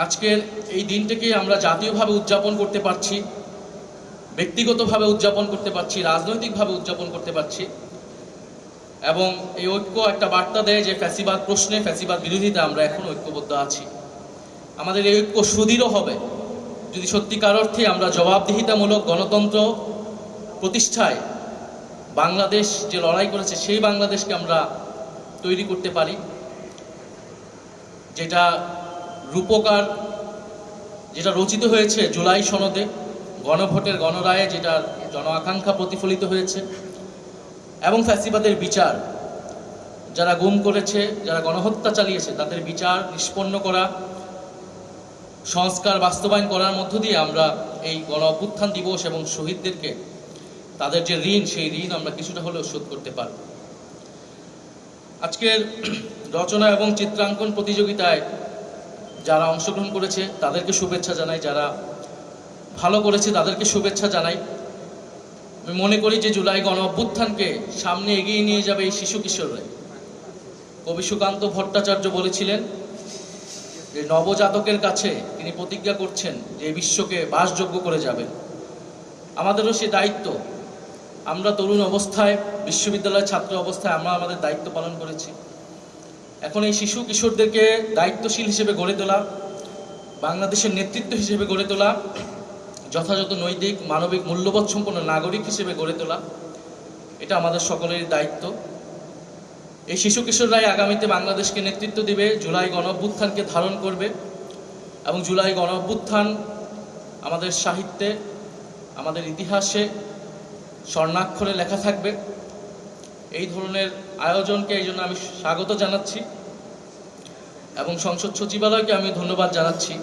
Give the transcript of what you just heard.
আজকের এই দিনটাকে আমরা জাতীয়ভাবে উদযাপন করতে পারছি, ব্যক্তিগতভাবে উদযাপন করতে পারছি, রাজনৈতিকভাবে উদযাপন করতে পারছি। এবং এই ঐক্য একটা বার্তা দেয় যে ফ্যাসিবাদ প্রশ্নে, ফ্যাসিবাদ বিরোধিতা আমরা এখন ঐক্যবদ্ধ আছি। আমাদের এই ঐক্য সুদৃঢ় হবে যদি সত্যিকার অর্থে আমরা জবাবদিহিতামূলক গণতন্ত্র প্রতিষ্ঠায় বাংলাদেশ যে লড়াই করেছে সেই বাংলাদেশকে আমরা তৈরি করতে পারি, যেটা রূপকার, যেটা রচিত হয়েছে জুলাই সনদে, গণভোটের গণরায়ে, যেটা জন আকাঙ্ক্ষা প্রতিফলিত হয়েছে। এবং ফ্যাসিবাদের বিচার, যারা গুম করেছে, যারা গণহত্যা চালিয়েছে তাদের বিচার নিষ্পন্ন করা, সংস্কার বাস্তবায়ন করার মধ্য দিয়ে আমরা এই গণ অভ্যুত্থান দিবস এবং শহীদদেরকে তাদের যে ঋণ, সেই ঋণ আমরা কিছুটা হলেও শোধ করতে পারব। আজকের রচনা এবং চিত্রাঙ্কন প্রতিযোগিতায় যারা অংশগ্রহণ করেছে তাদেরকে শুভেচ্ছা জানাই, যারা ভালো করেছে তাদেরকে শুভেচ্ছা জানাই। আমি মনে করি যে জুলাই গণ অভ্যুত্থানকে সামনে এগিয়ে নিয়ে যাবে এই শিশু কিশোররা। কবি সুকান্ত ভট্টাচার্য বলেছিলেন যে নবজাতকের কাছে তিনি প্রতিজ্ঞা করছেন যে বিশ্বকে বাসযোগ্য করে যাবেন। আমাদেরও সে দায়িত্ব। আমরা তরুণ অবস্থায়, বিশ্ববিদ্যালয়ের ছাত্র অবস্থায় আমরা আমাদের দায়িত্ব পালন করেছি। এখন এই শিশু কিশোরদেরকে দায়িত্বশীল হিসেবে গড়ে তোলা, বাংলাদেশের নেতৃত্ব হিসেবে গড়ে তোলা, যথাযথ নৈতিক মানবিক মূল্যবোধ সম্পন্ন নাগরিক হিসেবে গড়ে তোলা, এটা আমাদের সকলের দায়িত্ব। এই শিশু কিশোররাই আগামীতে বাংলাদেশকে নেতৃত্ব দিবে, জুলাই গণ অভ্যুত্থানকে ধারণ করবে এবং জুলাই গণ অভ্যুত্থান আমাদের সাহিত্যে, আমাদের ইতিহাসে স্বর্ণাক্ষরে লেখা থাকবে। এই ধরনের আয়োজনকে এই জন্য আমি স্বাগত জানাচ্ছি এবং সংসদ সচিবালয়কে আমি ধন্যবাদ জানাচ্ছি।